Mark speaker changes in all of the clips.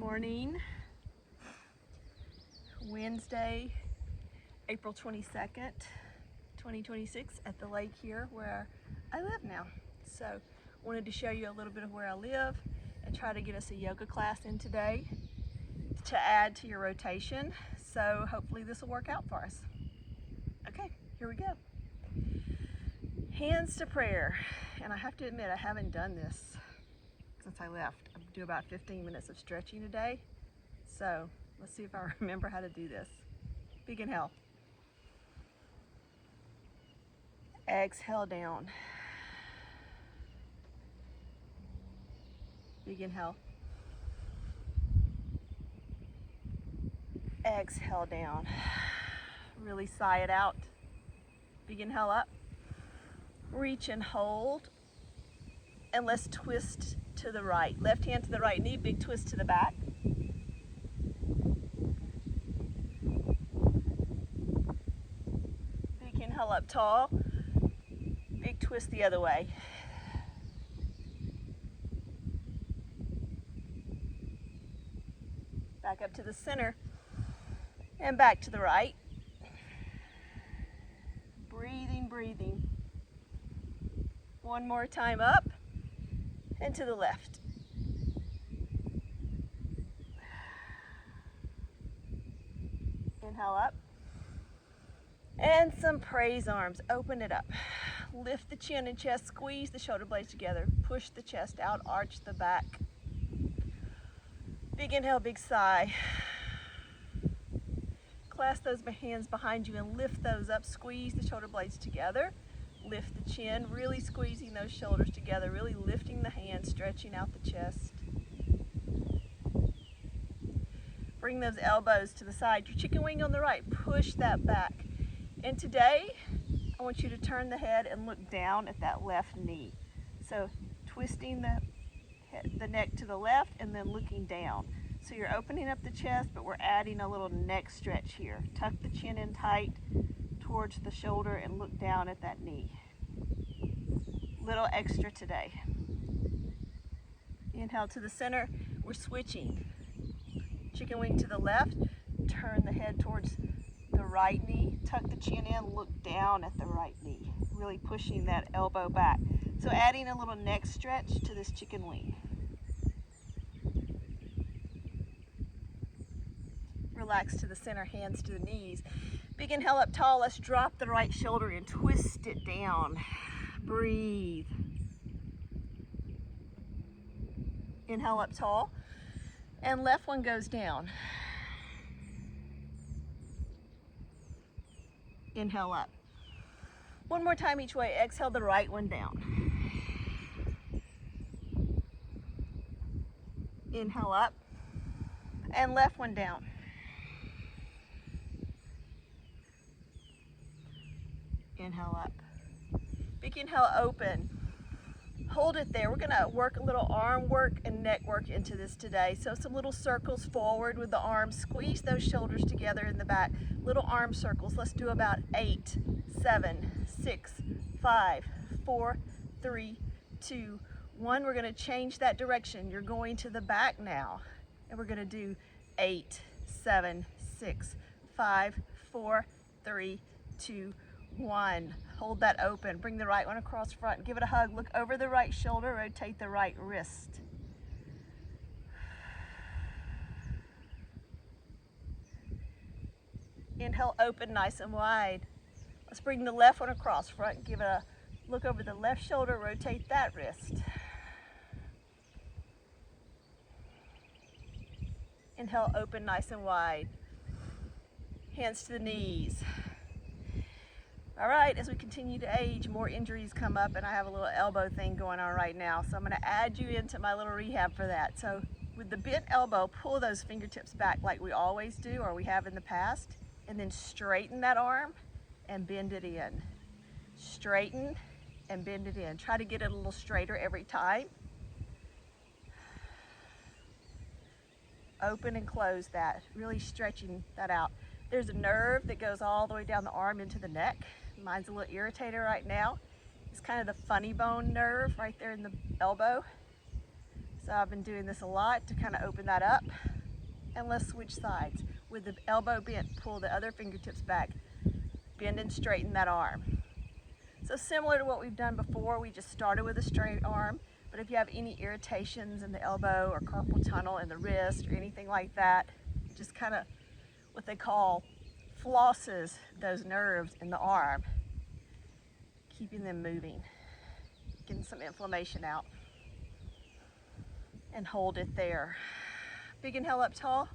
Speaker 1: morning, Wednesday, April 22nd, 2026 at the lake here where I live now. So wanted to show you a little bit of where I live and try to get us a yoga class in today to add to your rotation. So hopefully this will work out for us. Okay, here we go. Hands to prayer. And I have to admit, I haven't done this since I left. I do about 15 minutes of stretching a day. So let's see if I remember how to do this. Big inhale. Exhale down. Big inhale. Exhale down. Really sigh it out. Big inhale up. Reach and hold. And let's twist to the right. Left hand to the right knee, big twist to the back. Big inhale up tall. Big twist the other way. Back up to the center and back to the right. Breathing, breathing. One more time up and to the left. Inhale up. And some praise arms. Open it up. Lift the chin and chest. Squeeze the shoulder blades together. Push the chest out. Arch the back. Big inhale, big sigh. Clasp those hands behind you and lift those up. Squeeze the shoulder blades together. Lift the chin, really squeezing those shoulders together, really lifting the hands, stretching out the chest. Bring those elbows to the side. Your chicken wing on the right, push that back. And today, I want you to turn the head and look down at that left knee. So twisting the neck to the left and then looking down. So you're opening up the chest, but we're adding a little neck stretch here. Tuck the chin in tight towards the shoulder and look down at that knee. Little extra today. Inhale to the center. We're switching. Chicken wing to the left. Turn the head towards the right knee. Tuck the chin in. Look down at the right knee. Really pushing that elbow back. So adding a little neck stretch to this chicken wing. Relax to the center, hands to the knees. Big inhale up tall. Let's drop the right shoulder and twist it down. Breathe. Inhale up tall. And left one goes down. Inhale up. One more time each way. Exhale the right one down. Inhale up. And left one down. Inhale up. Big inhale, open. Hold it there. We're going to work a little arm work and neck work into this today. So some little circles forward with the arms. Squeeze those shoulders together in the back. Little arm circles. Let's do about 8, 7, 6, 5, 4, 3, 2, 1. We're going to change that direction. You're going to the back now. And we're going to do 8, 7, 6, 5, 4, 3, 2, 1. Hold that open. Bring the right one across front. Give it a hug. Look over the right shoulder. Rotate the right wrist. Inhale, open nice and wide. Let's bring the left one across front. Give it a look over the left shoulder. Rotate that wrist. Inhale, open nice and wide. Hands to the knees. All right, as we continue to age, more injuries come up, and I have a little elbow thing going on right now. So I'm going to add you into my little rehab for that. So with the bent elbow, pull those fingertips back like we always do, or we have in the past, and then straighten that arm and bend it in. Straighten and bend it in. Try to get it a little straighter every time. Open and close that, really stretching that out. There's a nerve that goes all the way down the arm into the neck. Mine's a little irritated right now. It's kind of the funny bone nerve right there in the elbow. So I've been doing this a lot to kind of open that up. And let's switch sides. With the elbow bent, pull the other fingertips back. Bend and straighten that arm. So similar to what we've done before, we just started with a straight arm, but if you have any irritations in the elbow or carpal tunnel in the wrist or anything like that, just kind of what they call flosses those nerves in the arm, keeping them moving, getting some inflammation out. And hold it there. Big inhale up tall.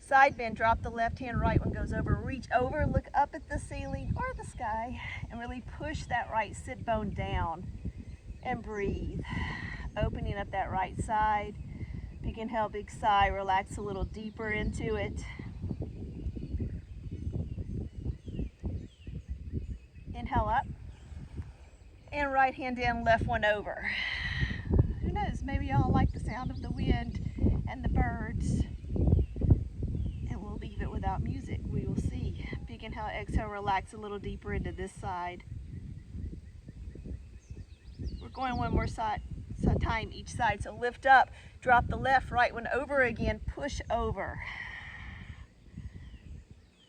Speaker 1: Side bend, drop the left hand, right one goes over, reach over, look up at the ceiling or the sky, and really push that right sit bone down and breathe. Opening up that right side. Big inhale, big sigh, relax a little deeper into it. Inhale up. And right hand down, left one over. Who knows, maybe y'all like the sound of the wind and the birds. Leave it without music, we will see. Big inhale, exhale, relax a little deeper into this side. We're going one more time each side. So lift up, drop the left, right one over again, push over.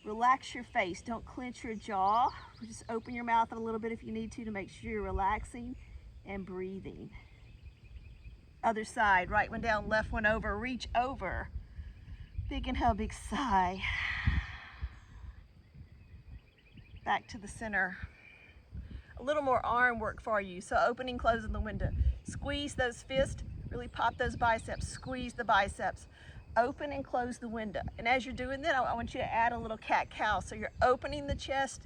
Speaker 1: Relax your face, don't clench your jaw. Just open your mouth a little bit if you need to make sure you're relaxing and breathing. Other side, right one down, left one over, reach over. Big inhale, big sigh. Back to the center. A little more arm work for you. So opening, closing the window. Squeeze those fists, really pop those biceps, squeeze the biceps. Open and close the window. And as you're doing that, I want you to add a little cat-cow. So you're opening the chest,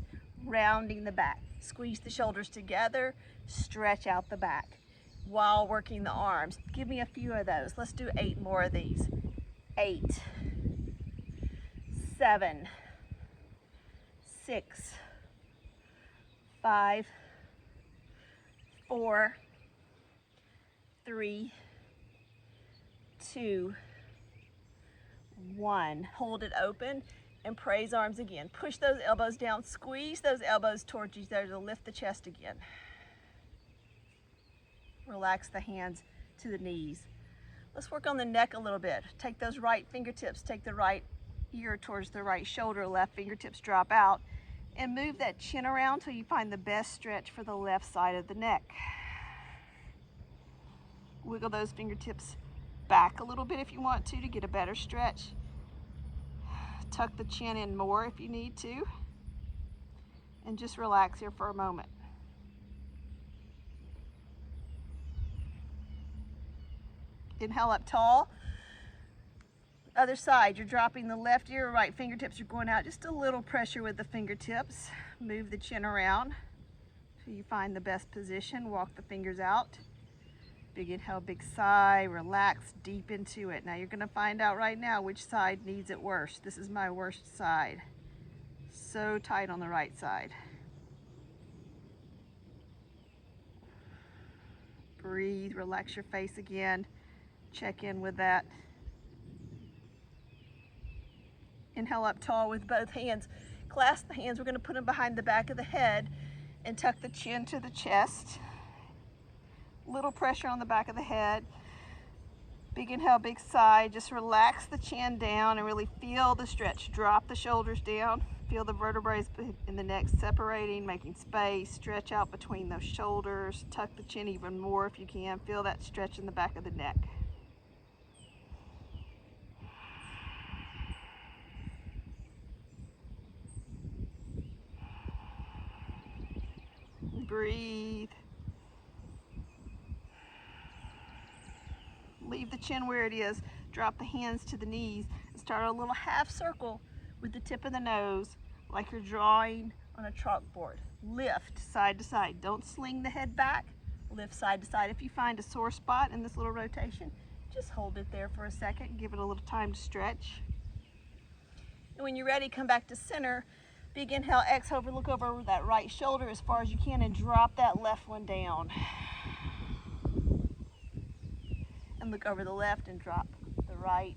Speaker 1: rounding the back. Squeeze the shoulders together, stretch out the back while working the arms. Give me a few of those. Let's do 8 more of these. 8, 7, 6, 5, 4, 3, 2, 1. Hold it open and praise arms again. Push those elbows down, squeeze those elbows towards each other to lift the chest again. Relax the hands to the knees. Let's work on the neck a little bit. Take those right fingertips, take the right ear towards the right shoulder, left fingertips drop out, and move that chin around till you find the best stretch for the left side of the neck. Wiggle those fingertips back a little bit if you want to get a better stretch. Tuck the chin in more if you need to, and just relax here for a moment. Inhale up tall. Other side, you're dropping the left ear, right fingertips are going out. Just a little pressure with the fingertips. Move the chin around till you find the best position. Walk the fingers out. Big inhale, big sigh. Relax deep into it. Now you're going to find out right now which side needs it worst. This is my worst side. So tight on the right side. Breathe, relax your face again. Check in with that. Inhale up tall with both hands. Clasp the hands. We're going to put them behind the back of the head and tuck the chin to the chest. Little pressure on the back of the head. Big inhale, big sigh. Just relax the chin down and really feel the stretch. Drop the shoulders down. Feel the vertebrae in the neck separating, making space. Stretch out between those shoulders. Tuck the chin even more if you can. Feel that stretch in the back of the neck. Breathe. Leave the chin where it is. Drop the hands to the knees and start a little half circle with the tip of the nose like you're drawing on a chalkboard. Lift side to side. Don't sling the head back. Lift side to side. If you find a sore spot in this little rotation, just hold it there for a second. Give it a little time to stretch. And when you're ready, come back to center. Big inhale, exhale, look over that right shoulder as far as you can and drop that left one down. And look over the left and drop the right.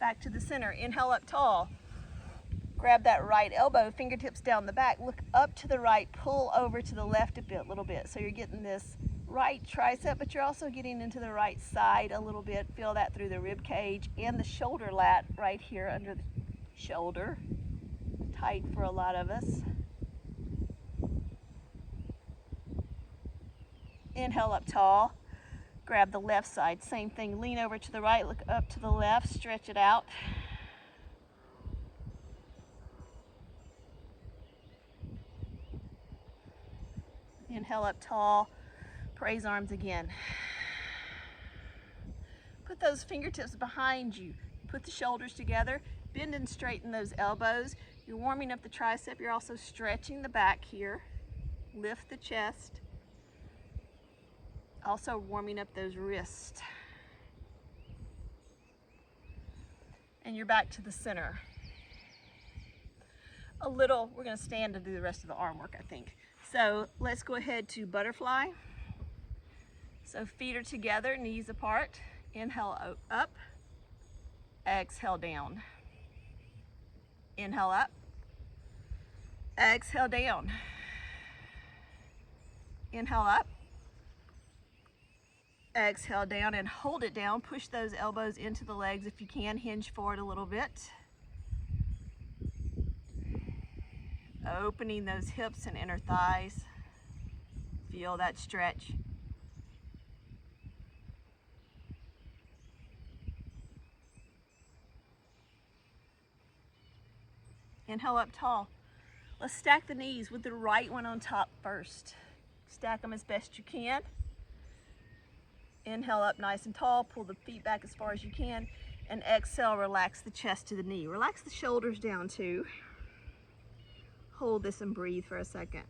Speaker 1: Back to the center. Inhale up tall. Grab that right elbow, fingertips down the back, look up to the right, pull over to the left a little bit. So you're getting this right tricep, but you're also getting into the right side a little bit. Feel that through the rib cage and the shoulder lat right here under the shoulder. Tight for a lot of us. Inhale up tall. Grab the left side. Same thing. Lean over to the right, look up to the left, stretch it out. Inhale up tall. Praise arms again. Put those fingertips behind you. Put the shoulders together. Bend and straighten those elbows. You're warming up the tricep. You're also stretching the back here. Lift the chest. Also warming up those wrists. And you're back to the center. We're going to stand to do the rest of the arm work, I think. So let's go ahead to butterfly. So feet are together, knees apart. Inhale up, exhale down. Inhale up, exhale down. Inhale up, exhale down, and hold it down. Push those elbows into the legs if you can. Hinge forward a little bit. Opening those hips and inner thighs. Feel that stretch. Inhale up tall. Let's stack the knees with the right one on top first. Stack them as best you can. Inhale up nice and tall. Pull the feet back as far as you can. And exhale, relax the chest to the knee. Relax the shoulders down too. Hold this and breathe for a second.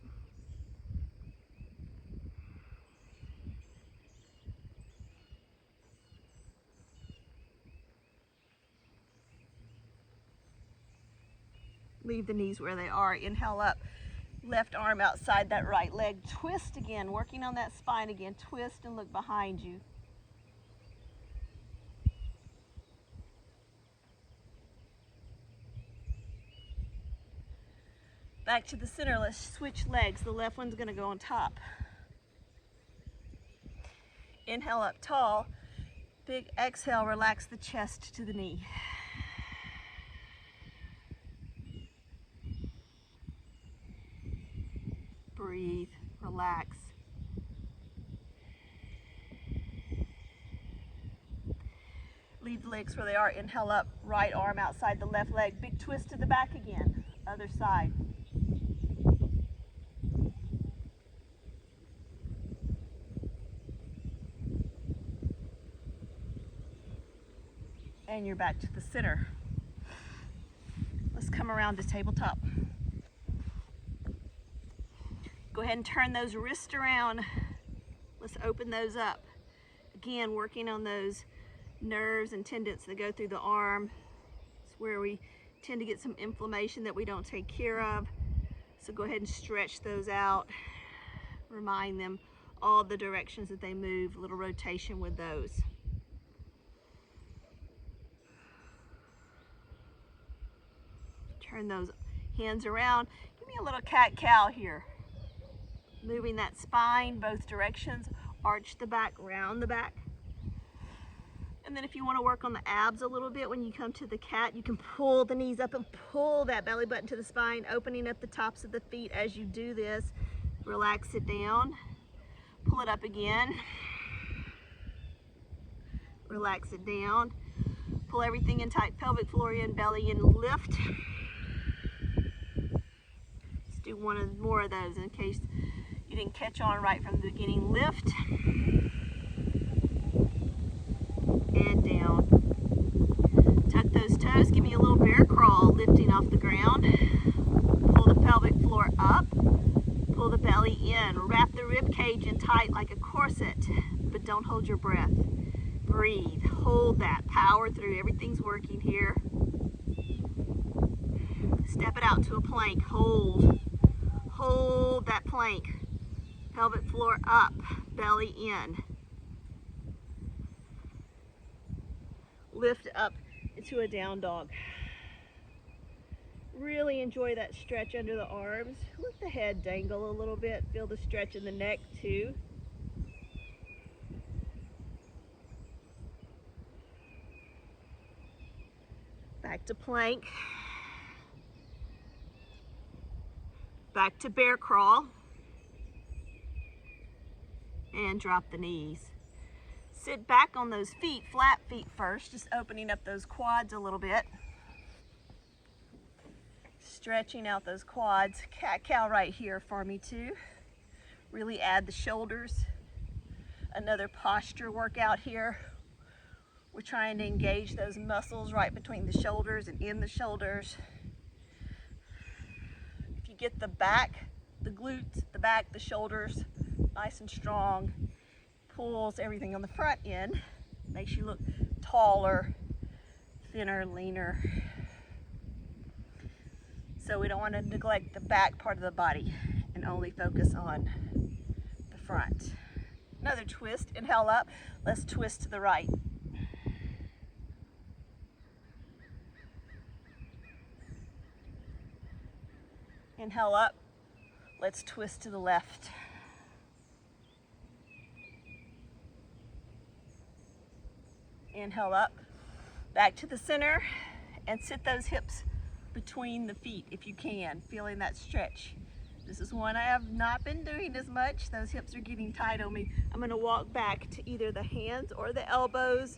Speaker 1: Leave the knees where they are. Inhale up. Left arm outside that right leg. Twist again, working on that spine again. Twist and look behind you. Back to the center. Let's switch legs. The left one's going to go on top. Inhale up tall. Big exhale, relax the chest to the knee. Breathe, relax. Leave the legs where they are. Inhale up, right arm outside the left leg. Big twist to the back again. Other side. And you're back to the center. Let's come around to tabletop. Go ahead and turn those wrists around. Let's open those up. Again, working on those nerves and tendons that go through the arm. It's where we tend to get some inflammation that we don't take care of. So go ahead and stretch those out. Remind them all the directions that they move, a little rotation with those. Turn those hands around. Give me a little cat-cow here. Moving that spine both directions. Arch the back, round the back. And then if you want to work on the abs a little bit, when you come to the cat, you can pull the knees up and pull that belly button to the spine, opening up the tops of the feet as you do this. Relax it down. Pull it up again. Relax it down. Pull everything in tight, pelvic floor in, belly in, lift. Let's do more of those in case you didn't catch on right from the beginning. Lift. And down. Tuck those toes. Give me a little bear crawl, lifting off the ground. Pull the pelvic floor up. Pull the belly in. Wrap the rib cage in tight like a corset, but don't hold your breath. Breathe. Hold that. Power through. Everything's working here. Step it out to a plank. Hold. Hold that plank. Pelvic floor up. Belly in. Lift up into a down dog. Really enjoy that stretch under the arms. Let the head dangle a little bit. Feel the stretch in the neck too. Back to plank. Back to bear crawl. And drop the knees. Sit back on those feet, flat feet first, just opening up those quads a little bit. Stretching out those quads. Cat-cow right here for me too. Really add the shoulders. Another posture workout here. We're trying to engage those muscles right between the shoulders and in the shoulders. If you get the back, the glutes, the back, the shoulders nice and strong, pulls everything on the front in, makes you look taller, thinner, leaner. So we don't want to neglect the back part of the body and only focus on the front. Another twist, inhale up, let's twist to the right. Inhale up, let's twist to the left. Inhale up, back to the center, and sit those hips between the feet if you can, feeling that stretch. This is one I have not been doing as much. Those hips are getting tight on me. I'm gonna walk back to either the hands or the elbows,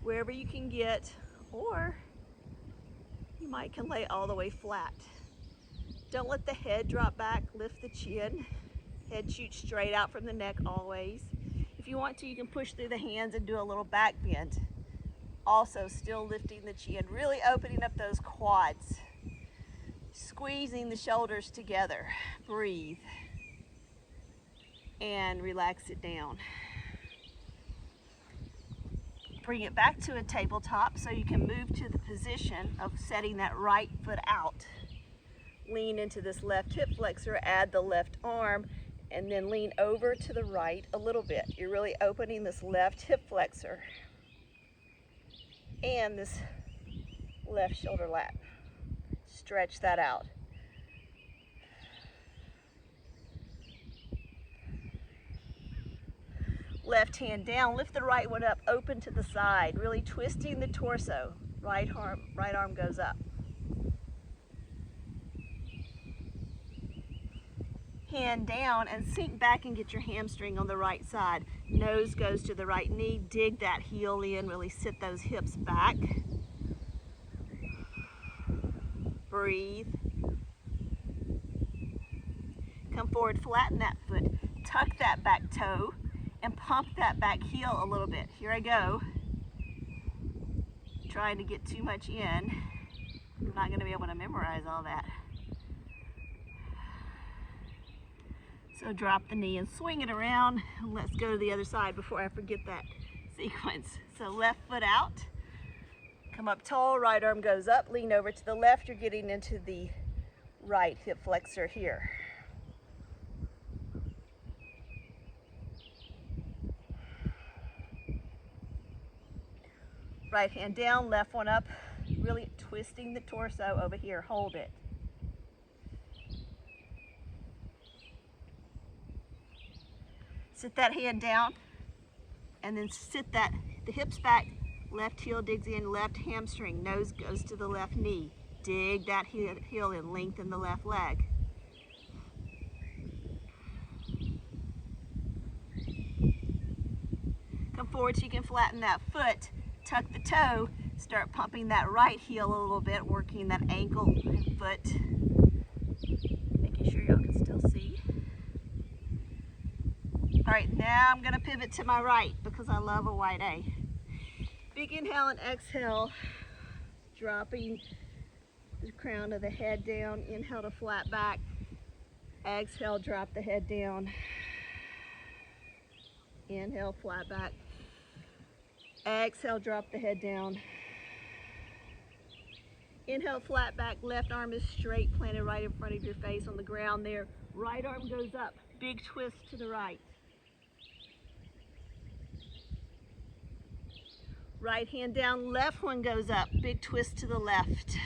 Speaker 1: wherever you can get, or you might can lay all the way flat. Don't let the head drop back, lift the chin. Head shoots straight out from the neck always. If you want to, you can push through the hands and do a little back bend. Also still lifting the chin, really opening up those quads. Squeezing the shoulders together. Breathe. And relax it down. Bring it back to a tabletop so you can move to the position of setting that right foot out. Lean into this left hip flexor, add the left arm, and then lean over to the right a little bit. You're really opening this left hip flexor and this left shoulder lat. Stretch that out. Left hand down, lift the right one up, open to the side, really twisting the torso. Right arm goes up. Hand down and sink back and get your hamstring on the right side. Nose goes to the right knee, dig that heel in, really sit those hips back. Breathe. Come forward, flatten that foot, tuck that back toe, and pump that back heel a little bit. Here I go. Trying to get too much in. I'm not going to be able to memorize all that. So drop the knee and swing it around. And let's go to the other side before I forget that sequence. So left foot out. Come up tall, right arm goes up, lean over to the left. You're getting into the right hip flexor here. Right hand down, left one up, really twisting the torso over here. Hold it. Sit that hand down and then sit the hips back, left heel digs in, left hamstring, nose goes to the left knee. Dig that heel in, lengthen the left leg. Come forward so you can flatten that foot, tuck the toe, start pumping that right heel a little bit, working that ankle and foot. Making sure y'all can still see. All right, now I'm gonna pivot to my right because I love a wide A. Big inhale and exhale, dropping the crown of the head down. Inhale to flat back. Exhale, drop the head down. Inhale, flat back. Exhale, drop the head down. Inhale, flat back. Left arm is straight, planted right in front of your face on the ground there. Right arm goes up. Big twist to the right. Right hand down, left one goes up. Big twist to the left.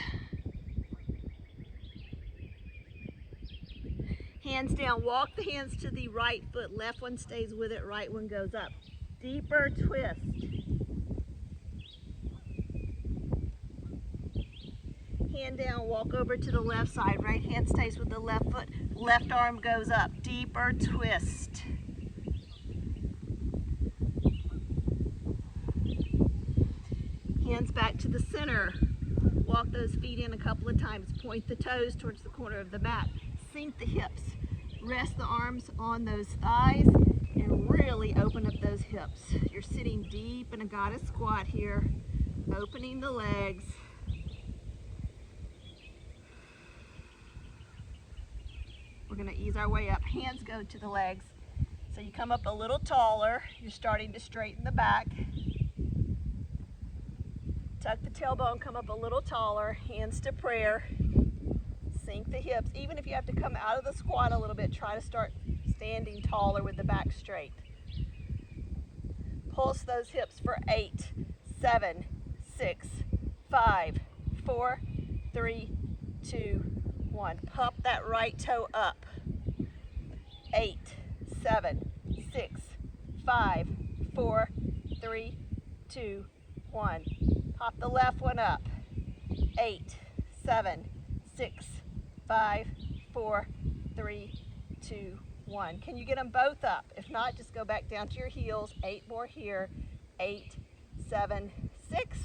Speaker 1: Hands down, walk the hands to the right foot. Left one stays with it, right one goes up. Deeper twist. Hand down, walk over to the left side. Right hand stays with the left foot. Left arm goes up. Deeper twist. Hands back to the center. Walk those feet in a couple of times. Point the toes towards the corner of the mat. Sink the hips. Rest the arms on those thighs and really open up those hips. You're sitting deep in a goddess squat here, opening the legs. We're going to ease our way up. Hands go to the legs. So you come up a little taller. You're starting to straighten the back. Tuck the tailbone, come up a little taller. Hands to prayer. Sink the hips. Even if you have to come out of the squat a little bit, try to start standing taller with the back straight. Pulse those hips for 8, 7, 6, 5, 4, 3, 2, 1. Pump that right toe up. 8, 7, 6, 5, 4, 3, 2, 1. Pop the left one up. 8, 7, 6, 5, 4, 3, 2, 1. Can you get them both up? If not, just go back down to your heels. 8 more here. 8, 7, 6,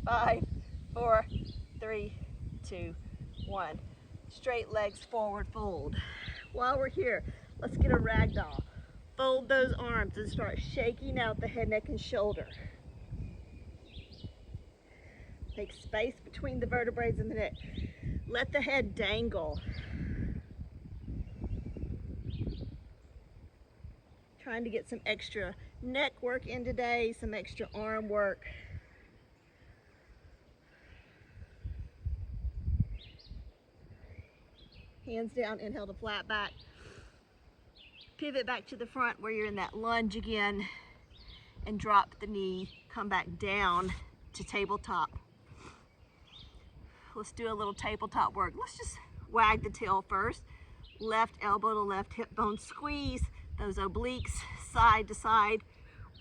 Speaker 1: 5, 4, 3, 2, 1. Straight legs forward, fold. While we're here, let's get a ragdoll. Fold those arms and start shaking out the head, neck, and shoulder. Take space between the vertebrae and the neck. Let the head dangle. Trying to get some extra neck work in today, some extra arm work. Hands down, inhale to flat back. Pivot back to the front where you're in that lunge again and drop the knee, come back down to tabletop. Let's do a little tabletop work. Let's just wag the tail first. Left elbow to left hip bone, squeeze those obliques side to side,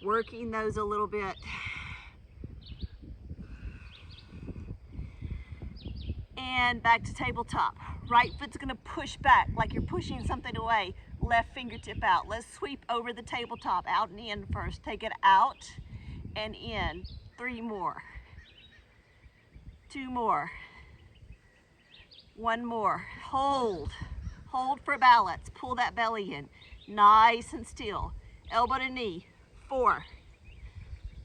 Speaker 1: working those a little bit. And back to tabletop. Right foot's gonna push back like you're pushing something away. Left fingertip out. Let's sweep over the tabletop, out and in first. Take it out and in. 3 more. 2 more. 1 more. Hold. Hold for balance. Pull that belly in. Nice and still. Elbow to knee. 4,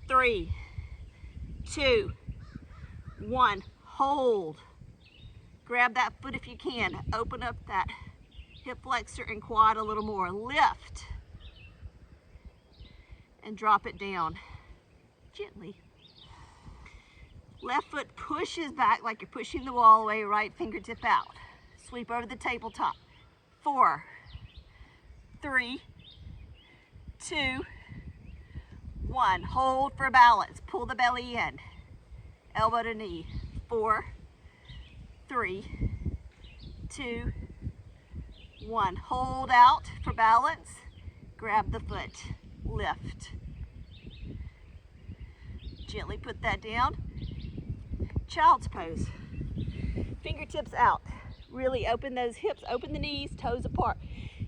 Speaker 1: 3, 2, 1. Hold. Grab that foot if you can. Open up that hip flexor and quad a little more. Lift. And drop it down. Gently. Left foot pushes back like you're pushing the wall away. Right fingertip out. Sweep over the tabletop. 4, 3, 2, 1. Hold for balance. Pull the belly in. Elbow to knee. 4, 3, 2, 1. Hold out for balance. Grab the foot. Lift. Gently put that down. Child's pose. Fingertips out. Really open those hips, open the knees, toes apart.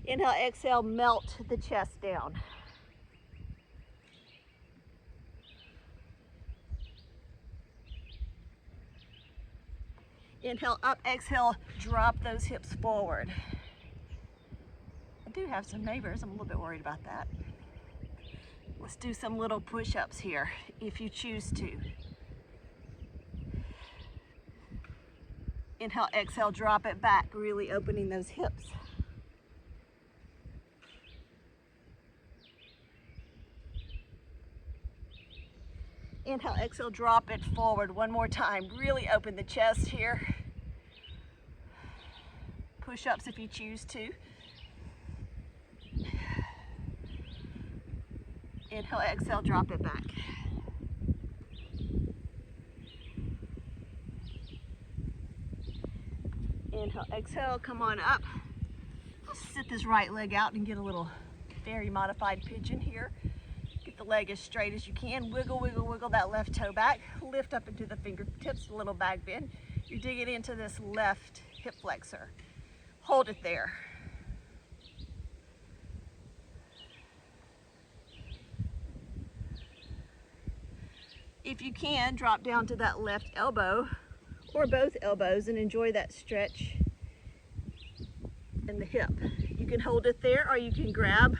Speaker 1: Inhale, exhale, melt the chest down. Inhale, up, exhale, drop those hips forward. I do have some neighbors, I'm a little bit worried about that. Let's do some little push-ups here, if you choose to. Inhale, exhale, drop it back, really opening those hips. Inhale, exhale, drop it forward. One more time. Really open the chest here. Push-ups if you choose to. Inhale, exhale, drop it back. Inhale, exhale, come on up. Sit this right leg out and get a little very modified pigeon here. Get the leg as straight as you can. Wiggle, wiggle, wiggle that left toe back. Lift up into the fingertips, a little back bend. You're digging into this left hip flexor. Hold it there. If you can, drop down to that left elbow or both elbows and enjoy that stretch in the hip. You can hold it there, or you can grab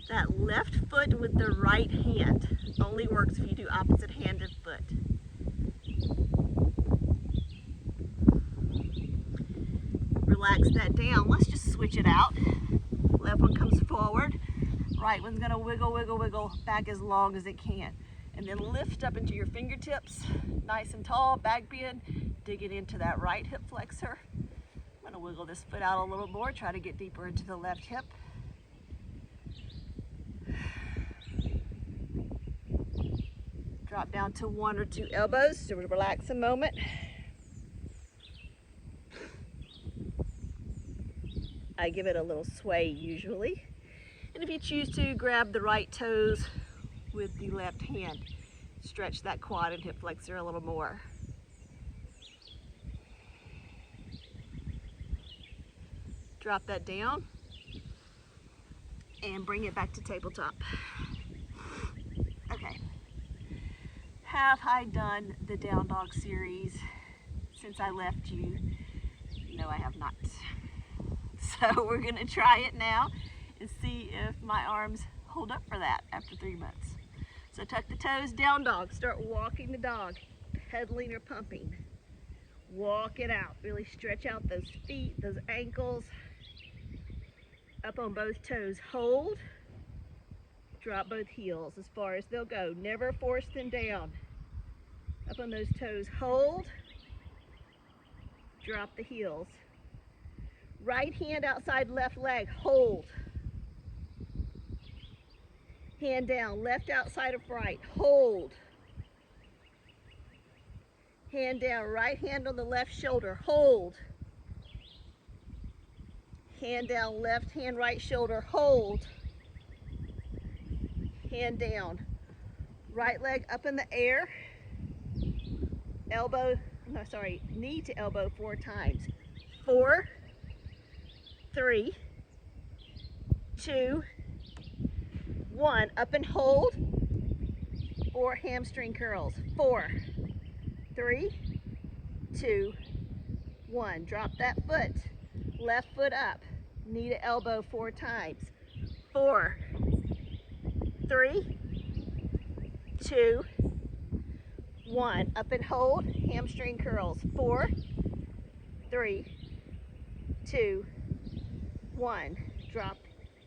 Speaker 1: that left foot with the right hand. Only works if you do opposite handed foot. Relax that down. Let's just switch it out. Left one comes forward. Right one's gonna wiggle, wiggle, wiggle back as long as it can. And then lift up into your fingertips, nice and tall, back bend, dig it into that right hip flexor. I'm gonna wiggle this foot out a little more, try to get deeper into the left hip. Drop down to 1 or 2 elbows, so relax a moment. I give it a little sway usually. And if you choose to, grab the right toes with the left hand. Stretch that quad and hip flexor a little more. Drop that down and bring it back to tabletop. Okay. Have I done the down dog series since I left you? No, I have not. So we're gonna try it now and see if my arms hold up for that after 3 months. So tuck the toes, down dog. Start walking the dog, pedaling or pumping. Walk it out. Really stretch out those feet, those ankles. Up on both toes. Hold. Drop both heels as far as they'll go. Never force them down. Up on those toes. Hold. Drop the heels. Right hand outside left leg. Hold. Hand down, left outside of right, hold. Hand down, right hand on the left shoulder, hold. Hand down, left hand, right shoulder, hold. Hand down, right leg up in the air, knee to elbow 4 times. 4, 3, 2, 1, up and hold, or hamstring curls. 4, 3, 2, 1. Drop that foot, left foot up, knee to elbow 4 times. 4, 3, 2, 1. Up and hold, hamstring curls. 4, 3, 2, 1. Drop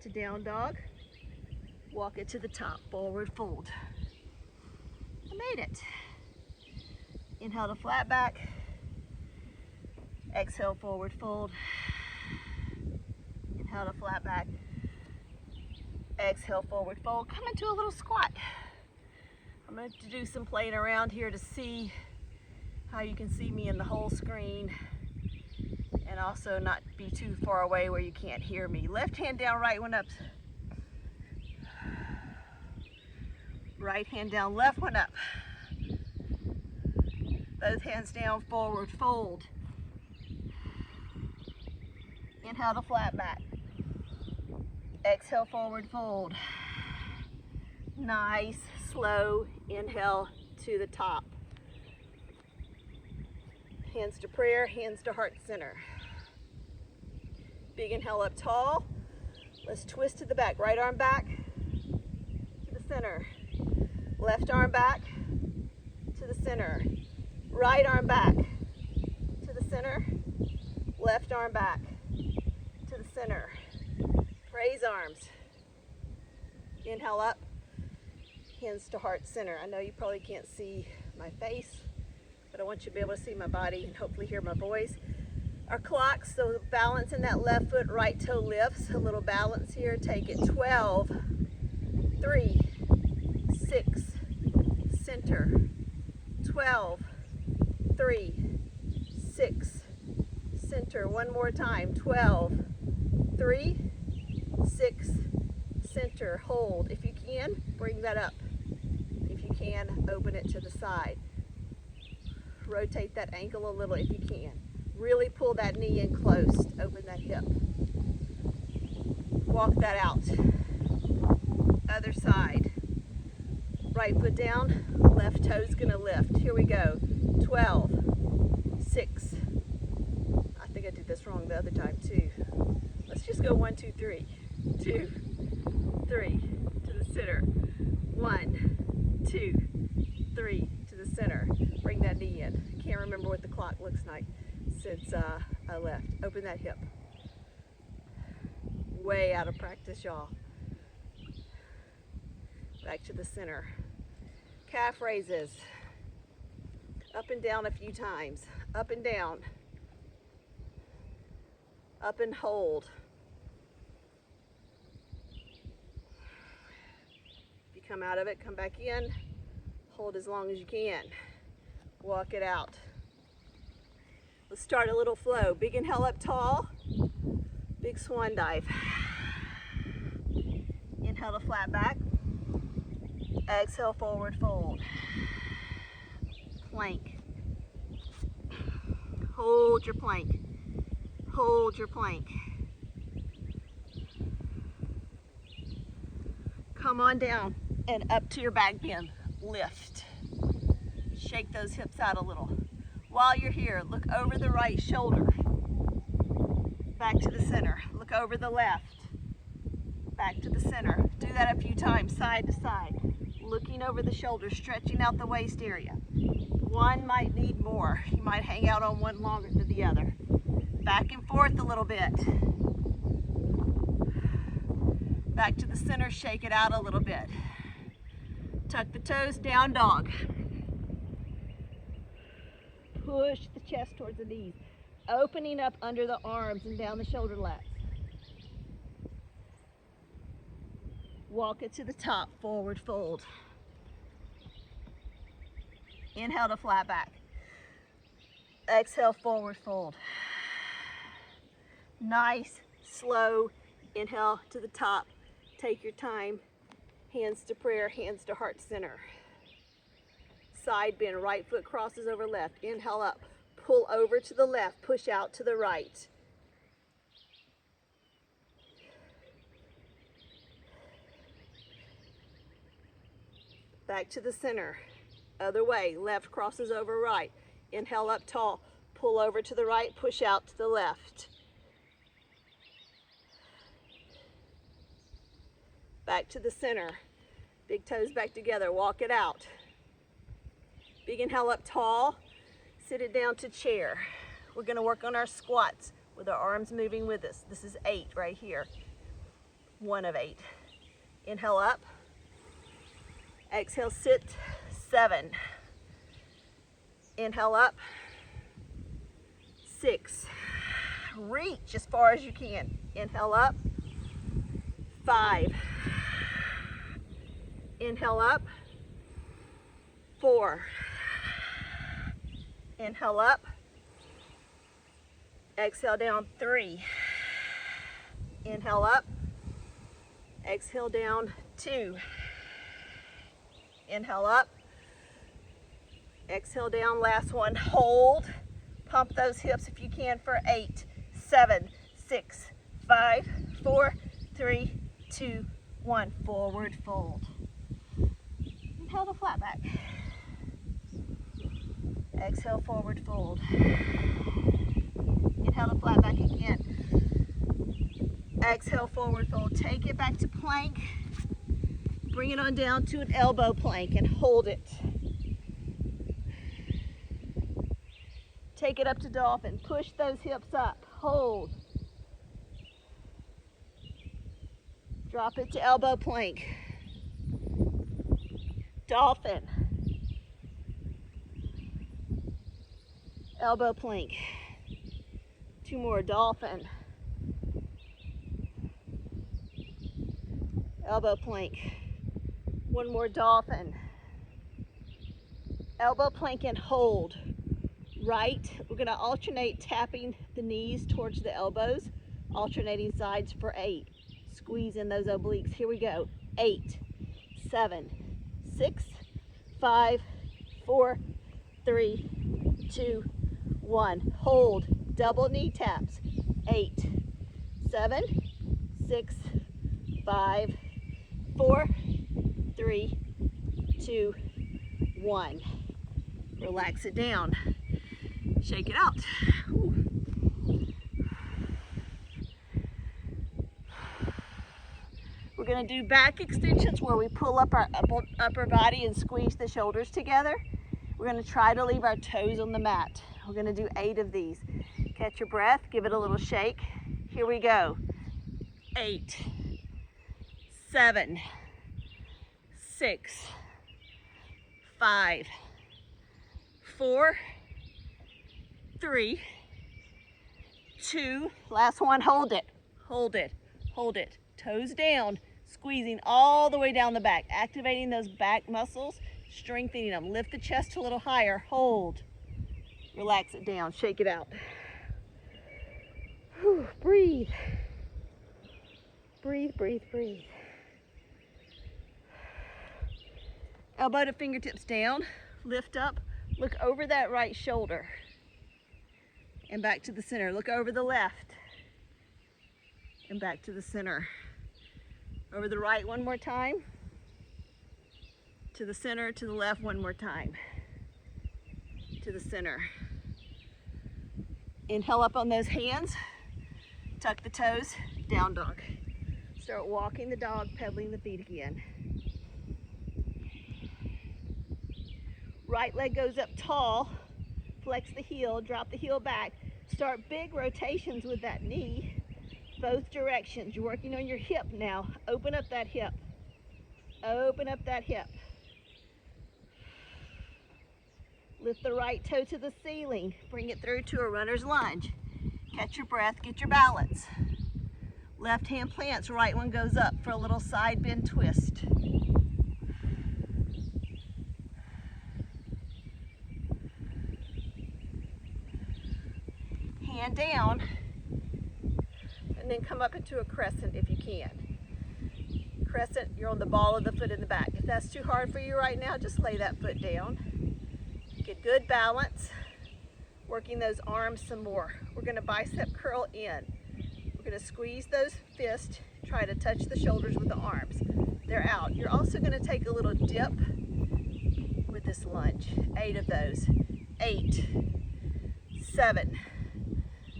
Speaker 1: to down dog. Walk it to the top, forward fold. I made it. Inhale to flat back. Exhale, forward fold. Inhale to flat back. Exhale, forward fold. Come into a little squat. I'm going to do some playing around here to see how you can see me in the whole screen and also not be too far away where you can't hear me. Left hand down, right one up. Right hand down, left one up. Both hands down, forward fold. Inhale to flat back. Exhale, forward fold. Nice, slow inhale to the top. Hands to prayer, hands to heart center. Big inhale up tall. Let's twist to the back. Right arm back to the center. Left arm back to the center. Right arm back to the center. Left arm back to the center. Praise arms. Inhale up. Hands to heart center. I know you probably can't see my face, but I want you to be able to see my body and hopefully hear my voice. Our clocks, so balance in that left foot, right toe lifts. A little balance here. Take it. 12, 3, 6, center. 12, 3, 6, center. One more time. 12, 3, 6, center, hold. If you can, bring that up. If you can, open it to the side. Rotate that ankle a little if you can. Really pull that knee in close, open that hip. Walk that out. Other side. Right foot down, left toe's gonna lift. Here we go. 12, 6. I think I did this wrong the other time too. Let's just go 1, 2, 3. 2, 3 to the center. 1, 2, 3 to the center. Bring that knee in. I can't remember what the clock looks like since I left. Open that hip. Way out of practice, y'all. Back to the center. Calf raises. Up and down a few times. Up and down. Up and hold. If you come out of it, come back in. Hold as long as you can. Walk it out. Let's start a little flow. Big inhale up tall. Big swan dive. Inhale to flat back. Exhale, forward fold. Plank. Hold your plank. Hold your plank. Come on down and up to your back bend. Lift. Shake those hips out a little. While you're here, look over the right shoulder. Back to the center. Look over the left. Back to the center. Do that a few times, side to side. Looking over the shoulder, stretching out the waist area. One might need more. You might hang out on one longer than the other. Back and forth a little bit. Back to the center, shake it out a little bit. Tuck the toes, down dog. Push the chest towards the knees. Opening up under the arms and down the shoulder lats. Walk it to the top, forward fold. Inhale to flat back. Exhale, forward fold. Nice, slow inhale to the top. Take your time. Hands to prayer, hands to heart center. Side bend, right foot crosses over left. Inhale up, pull over to the left, push out to the right. Back to the center. Other way, left crosses over right. Inhale up tall, pull over to the right, push out to the left. Back to the center. Big toes back together, walk it out. Big inhale up tall, sit it down to chair. We're gonna work on our squats with our arms moving with us. This is 8 right here. 1 of 8. Inhale up. Exhale, sit, 7. Inhale up, 6. Reach as far as you can. Inhale up, 5. Inhale up, 4. Inhale up, exhale down, 3. Inhale up, exhale down, 2. Inhale up, exhale down, last one, hold. Pump those hips if you can for 8, 7, 6, 5, 4, 3, 2, 1. Forward fold. Inhale to flat back. Exhale, forward fold. Inhale to flat back again. Exhale, forward fold. Take it back to plank. Bring it on down to an elbow plank and hold it. Take it up to dolphin. Push those hips up. Hold. Drop it to elbow plank. Dolphin. Elbow plank. 2 more, dolphin. Elbow plank. 1 more, dolphin. Elbow plank and hold. Right, we're gonna alternate tapping the knees towards the elbows. Alternating sides for 8. Squeeze in those obliques. Here we go. 8, 7, 6, 5, 4, 3, 2, 1. Hold. Double knee taps. 8, 7, 6, 5, 4, 3, 2, 1. Relax it down. Shake it out. Ooh. We're going to do back extensions where we pull up our upper body and squeeze the shoulders together. We're going to try to leave our toes on the mat. We're going to do 8 of these. Catch your breath, give it a little shake. Here we go. 8, 7, 6, 5, 4, 3, 2, last one, hold it, hold it, hold it. Toes down, squeezing all the way down the back, activating those back muscles, strengthening them. Lift the chest a little higher, hold. Relax it down, shake it out. Whew, breathe. Breathe, breathe, breathe. Elbow to fingertips down, lift up, look over that right shoulder. And back to the center. Look over the left. And back to the center. Over the right one more time. To the center, to the left one more time. To the center. Inhale up on those hands. Tuck the toes, down dog. Start walking the dog, pedaling the feet again. Right leg goes up tall, flex the heel, drop the heel back. Start big rotations with that knee, both directions. You're working on your hip now. Open up that hip. Open up that hip. Lift the right toe to the ceiling. Bring it through to a runner's lunge. Catch your breath, get your balance. Left hand plants, right one goes up for a little side bend twist. Hand down, and then come up into a crescent if you can. Crescent, you're on the ball of the foot in the back. If that's too hard for you right now, just lay that foot down. Get good balance, working those arms some more. We're gonna bicep curl in. We're gonna squeeze those fists, try to touch the shoulders with the arms. They're out. You're also gonna take a little dip with this lunge. 8 of those. 8, 7,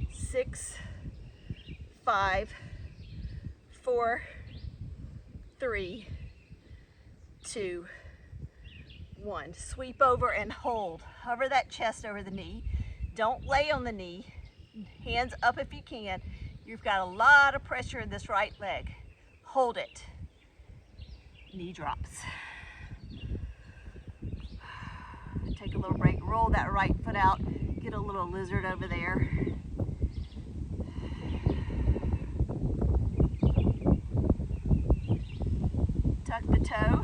Speaker 1: 6, 5, 4, 3, 2, 1. Sweep over and hold. Hover that chest over the knee. Don't lay on the knee. Hands up if you can. You've got a lot of pressure in this right leg. Hold it. Knee drops. Take a little break. Roll that right foot out. Get a little lizard over there. Tuck the toe.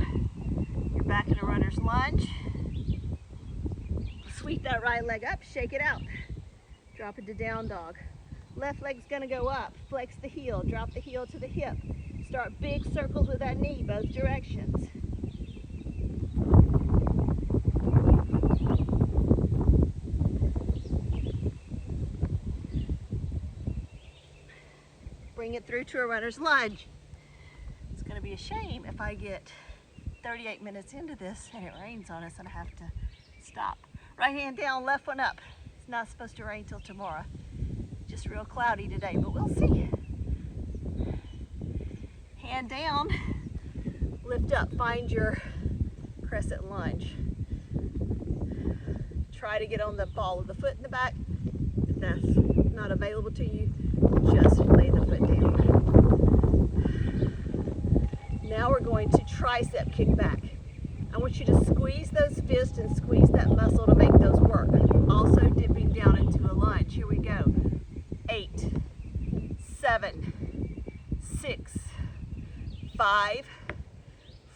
Speaker 1: You're back in a runner's lunge. Sweep that right leg up. Shake it out. Drop it to down dog. Left leg's gonna go up. Flex the heel. Drop the heel to the hip. Start big circles with that knee, both directions. Bring it through to a runner's lunge. It's gonna be a shame if I get 38 minutes into this and it rains on us and I have to stop. Right hand down, left one up. It's not supposed to rain till tomorrow. Just real cloudy today, but we'll see. Hand down, lift up, find your crescent lunge. Try to get on the ball of the foot in the back. If that's not available to you, just lay the foot down. Now we're going to tricep kick back. I want you to squeeze those fists and squeeze that muscle to make those work. Also dipping down into a lunge. Here we go. 8, 7, 6, 5,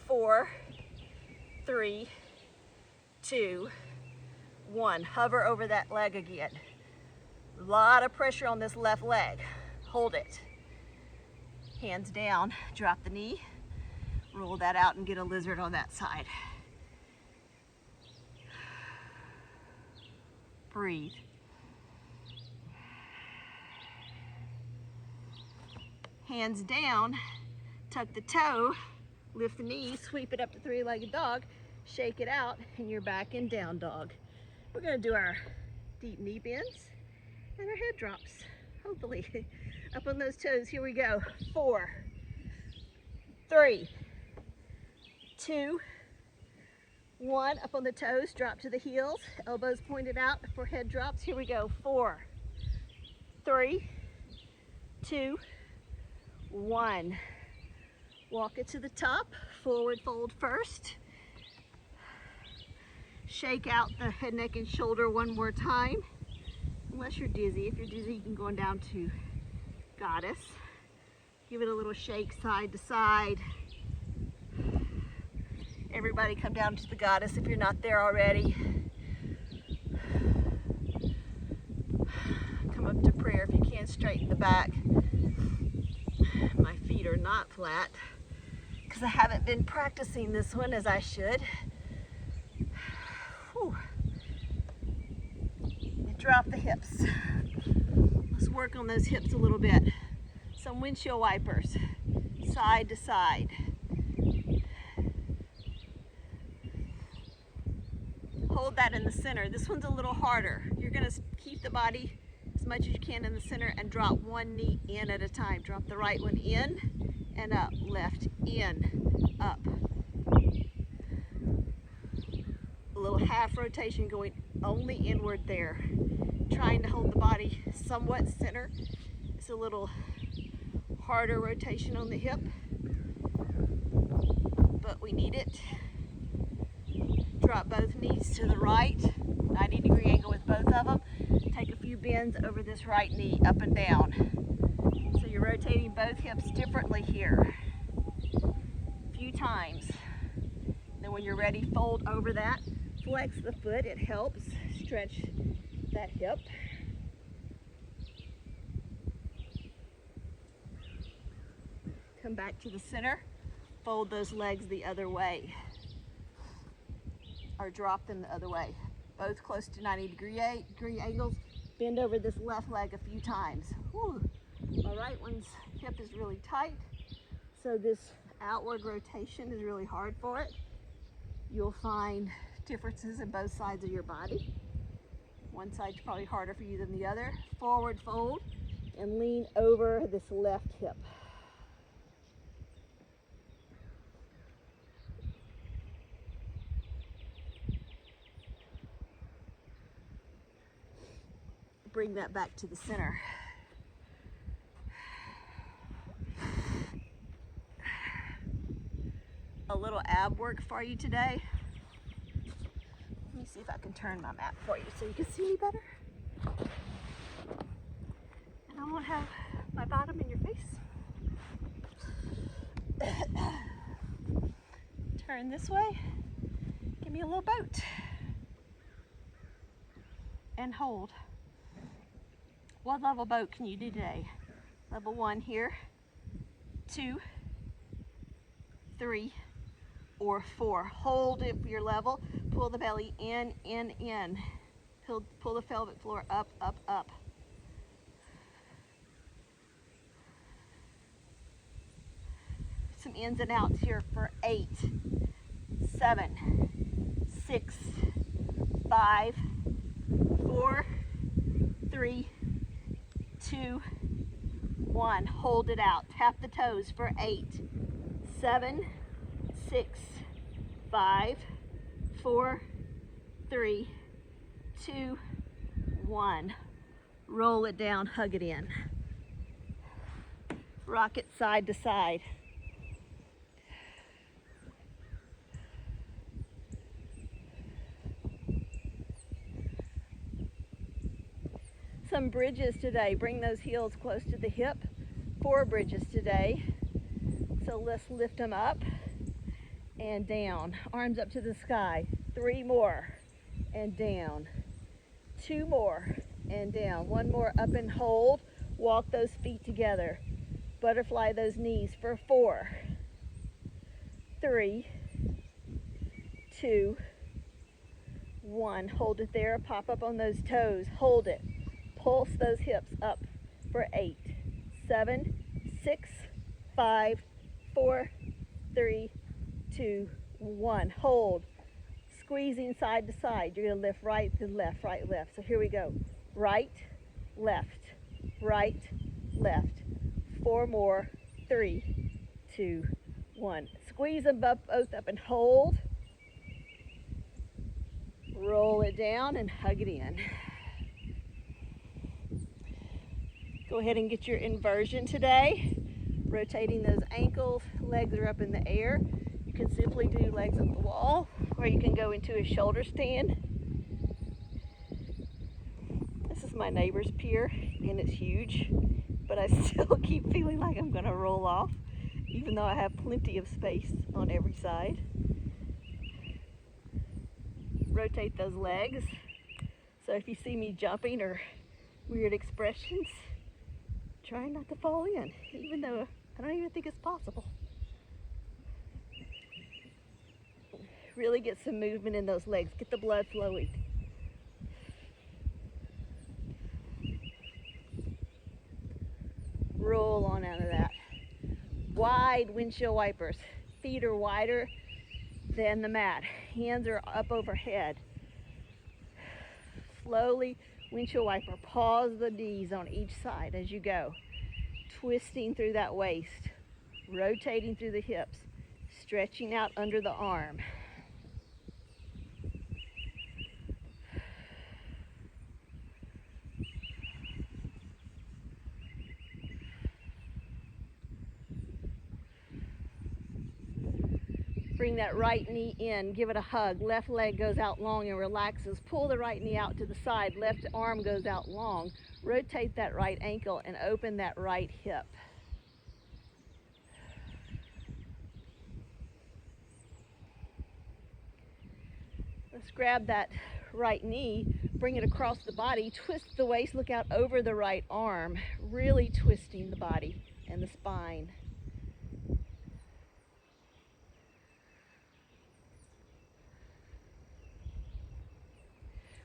Speaker 1: 4, 3, 2, 1. Hover over that leg again. A lot of pressure on this left leg. hold it. Hands down, drop the knee, roll that out and get a lizard on that side. Breathe. Hands down, tuck the toe, lift the knee, sweep it up to three-legged dog, shake it out, and you're back in down dog. We're gonna do our deep knee bends and our head drops, hopefully. Up on those toes, here we go. 4, 3, 2, 1. Up on the toes, drop to the heels, elbows pointed out for head drops. Here we go. 4, 3, 2, 1. Walk it to the top, forward fold first. Shake out the head, neck, and shoulder one more time. Unless you're dizzy. If you're dizzy, you can go on down to goddess. Give it a little shake side to side. Everybody come down to the goddess if you're not there already. Come up to prayer if you can, straighten the back. My feet are not flat because I haven't been practicing this one as I should. Whew. And drop the hips. Let's work on those hips a little bit. Some windshield wipers, side to side. Hold that in the center. This one's a little harder. You're gonna keep the body as much as you can in the center and drop one knee in at a time. Drop the right one in and up, left, in, up. A little half rotation going only inward there. Trying to hold the body somewhat center. It's a little harder rotation on the hip, but we need it. Drop both knees to the right, 90-degree angle with both of them. Take a few bends over this right knee, up and down. So you're rotating both hips differently here. A few times. Then when you're ready, fold over that. Flex the foot, it helps stretch that hip. Come back to the center, fold those legs the other way, or drop them the other way. Both close to 90-degree angles. Bend over this left leg a few times. Whew. My right one's hip is really tight, so this outward rotation is really hard for it. You'll find differences in both sides of your body. One side's probably harder for you than the other. Forward fold and lean over this left hip. Bring that back to the center. A little ab work for you today. Let me see if I can turn my mat for you so you can see me better. And I won't have my bottom in your face. Turn this way. Give me a little boat. And hold. What level boat can you do today? Level 1 here, 2, 3, or 4. Hold it for your level. Pull the belly in, in. Pull the pelvic floor up, up, up. Some ins and outs here for 8, 7, 6, 5, 4, 3, 2, 1. Hold it out. Tap the toes for 8, 7, 6, 5, 4, 3, 2, 1. Roll it down, hug it in. Rock it side to side. Some bridges today. Bring those heels close to the hip. 4 bridges today. So let's lift them up and down. Arms up to the sky. 3 more and down. 2 more and down. 1 more up and hold. Walk those feet together. Butterfly those knees for 4, 3, 2, 1. Hold it there. Pop up on those toes. Hold it. Pulse those hips up for 8, 7, 6, 5, 4, 3, 2, 1. Hold. Squeezing side to side. You're going to lift right, then left, right, left. So here we go. Right, left, right, left. 4 more. 3, 2, 1. Squeeze them both up and hold. Roll it down and hug it in. Go ahead and get your inversion today. Rotating those ankles, legs are up in the air. You can simply do legs up the wall, or you can go into a shoulder stand. This is my neighbor's pier, and it's huge, but I still keep feeling like I'm gonna roll off, even though I have plenty of space on every side. Rotate those legs. So if you see me jumping or weird expressions, try not to fall in, even though I don't even think it's possible. Really get some movement in those legs. Get the blood flowing. Roll on out of that. Wide windshield wipers. Feet are wider than the mat. Hands are up overhead. Slowly, windshield wiper. Pause the knees on each side as you go. Twisting through that waist. Rotating through the hips. Stretching out under the arm. Bring that right knee in, give it a hug. Left leg goes out long and relaxes. Pull the right knee out to the side. Left arm goes out long. Rotate that right ankle and open that right hip. Let's grab that right knee, bring it across the body, twist the waist, look out over the right arm, really twisting the body and the spine.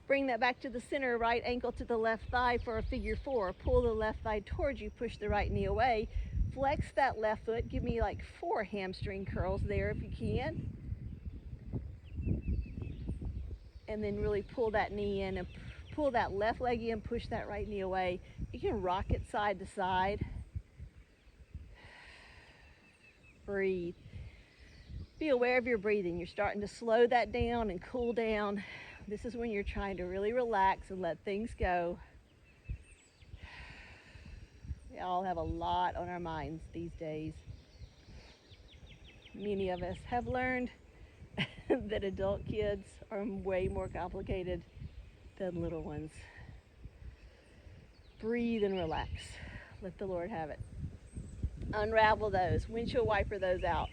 Speaker 1: Bring that back to the center, right ankle to the left thigh for a figure 4. Pull the left thigh towards you, push the right knee away. Flex that left foot, give me like 4 hamstring curls there if you can. And then really pull that knee in and pull that left leg in, push that right knee away. You can rock it side to side. Breathe. Be aware of your breathing. You're starting to slow that down and cool down. This is when you're trying to really relax and let things go. We all have a lot on our minds these days. Many of us have learned that adult kids are way more complicated than little ones. Breathe and relax. Let the Lord have it. Unravel those. Windshield wiper those out.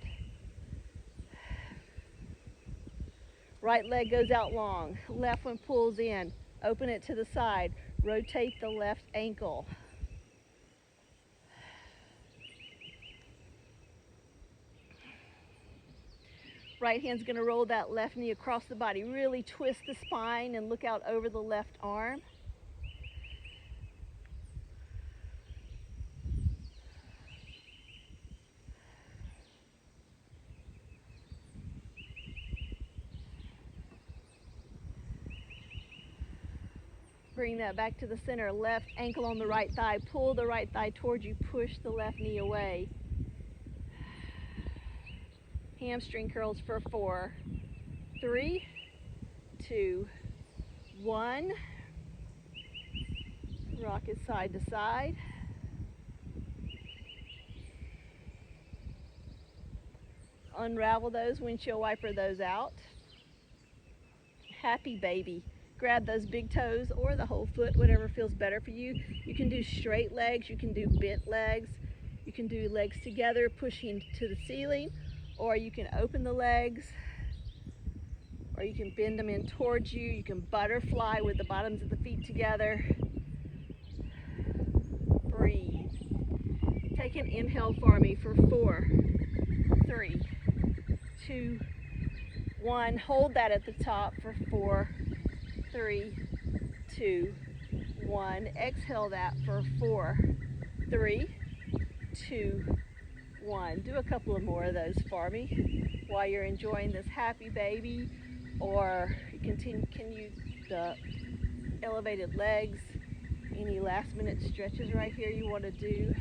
Speaker 1: Right leg goes out long. Left one pulls in. Open it to the side. Rotate the left ankle. Right hand's going to roll that left knee across the body. Really twist the spine and look out over the left arm. Bring that back to the center. Left ankle on the right thigh. Pull the right thigh towards you. Push the left knee away. Hamstring curls for 4, 3, 2, 1. Rock it side to side. Unravel those, windshield wiper those out. Happy baby. Grab those big toes or the whole foot, whatever feels better for you. You can do straight legs, you can do bent legs, you can do legs together pushing to the ceiling, or you can open the legs, or you can bend them in towards you. You can butterfly with the bottoms of the feet together. Breathe. Take an inhale for me for 4, 3, 2, 1. Hold that at the top for 4, 3, 2, 1. Exhale that for 4, 3, 2, 1. Do a couple of more of those for me while you're enjoying this happy baby, or you continue the elevated legs. Any last minute stretches right here you want to do.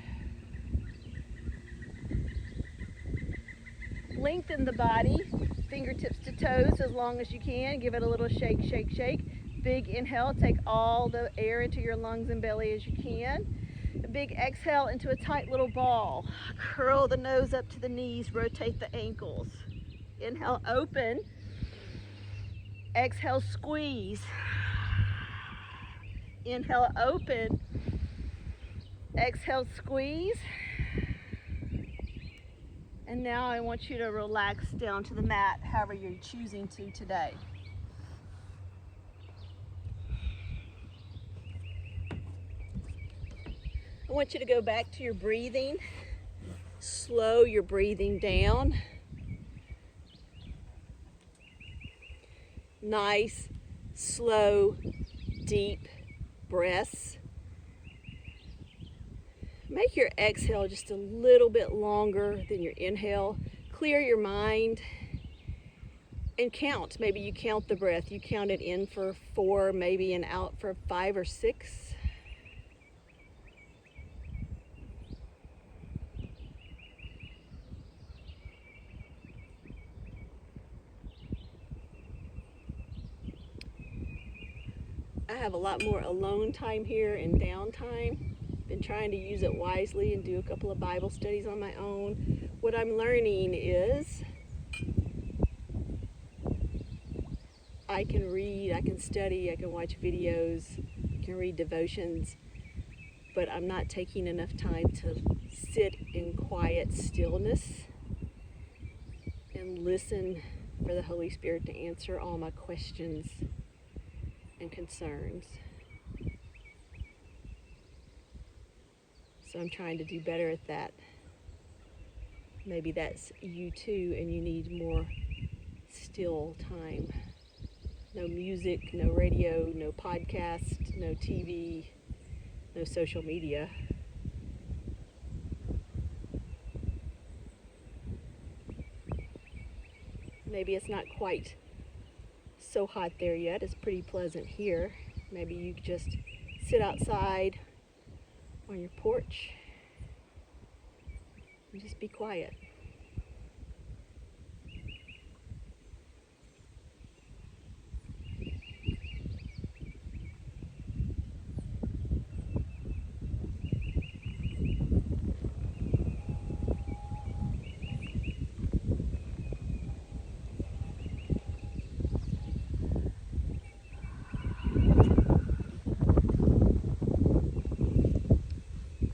Speaker 1: Lengthen the body, fingertips to toes as long as you can. Give it a little shake, shake, shake. Big inhale, take all the air into your lungs and belly as you can. A big exhale into a tight little ball. Curl the nose up to the knees, rotate the ankles. Inhale, open. Exhale, squeeze. Inhale, open. Exhale, squeeze. And now I want you to relax down to the mat, however you're choosing to today. I want you to go back to your breathing. Slow your breathing down. Nice, slow, deep breaths. Make your exhale just a little bit longer than your inhale. Clear your mind and count. Maybe you count the breath. You count it in for 4, maybe, and out for 5 or 6. I have a lot more alone time here and downtime. Been trying to use it wisely and do a couple of Bible studies on my own. What I'm learning is I can read, I can study, I can watch videos, I can read devotions, but I'm not taking enough time to sit in quiet stillness and listen for the Holy Spirit to answer all my questions and concerns. So I'm trying to do better at that. Maybe that's you too, and you need more still time. No music, no radio, no podcast, no TV, no social media. Maybe it's not quite so hot there yet. It's pretty pleasant here. Maybe you just sit outside on your porch and just be quiet.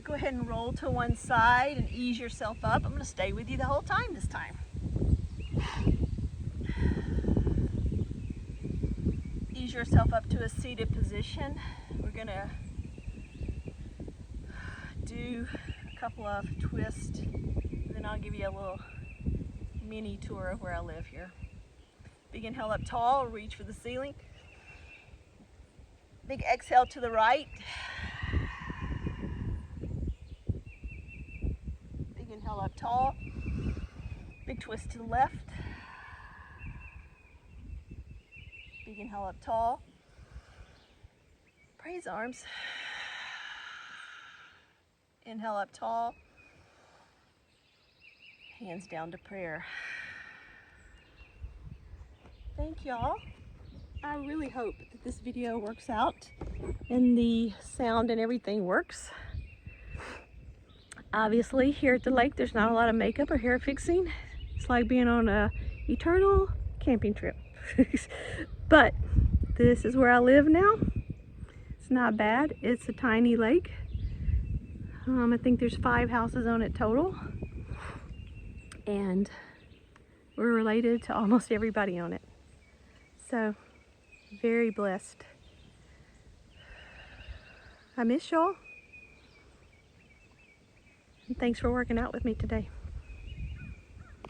Speaker 1: Go ahead and roll to one side and ease yourself up. I'm going to stay with you the whole time this time. Ease yourself up to a seated position. We're going to do a couple of twists, and then I'll give you a little mini tour of where I live here. Big inhale up tall, reach for the ceiling. Big exhale to the right. Big inhale up tall. Big twist to the left. Big inhale up tall. Praise arms. Inhale up tall. Hands down to prayer. Thank y'all. I really hope that this video works out and the sound and everything works. Obviously, here at the lake, there's not a lot of makeup or hair fixing. It's like being on a eternal camping trip. But this is where I live now. It's not bad. It's a tiny lake. I think there's 5 houses on it total. And we're related to almost everybody on it. So, very blessed. I miss y'all.
Speaker 2: And thanks for working out with me today.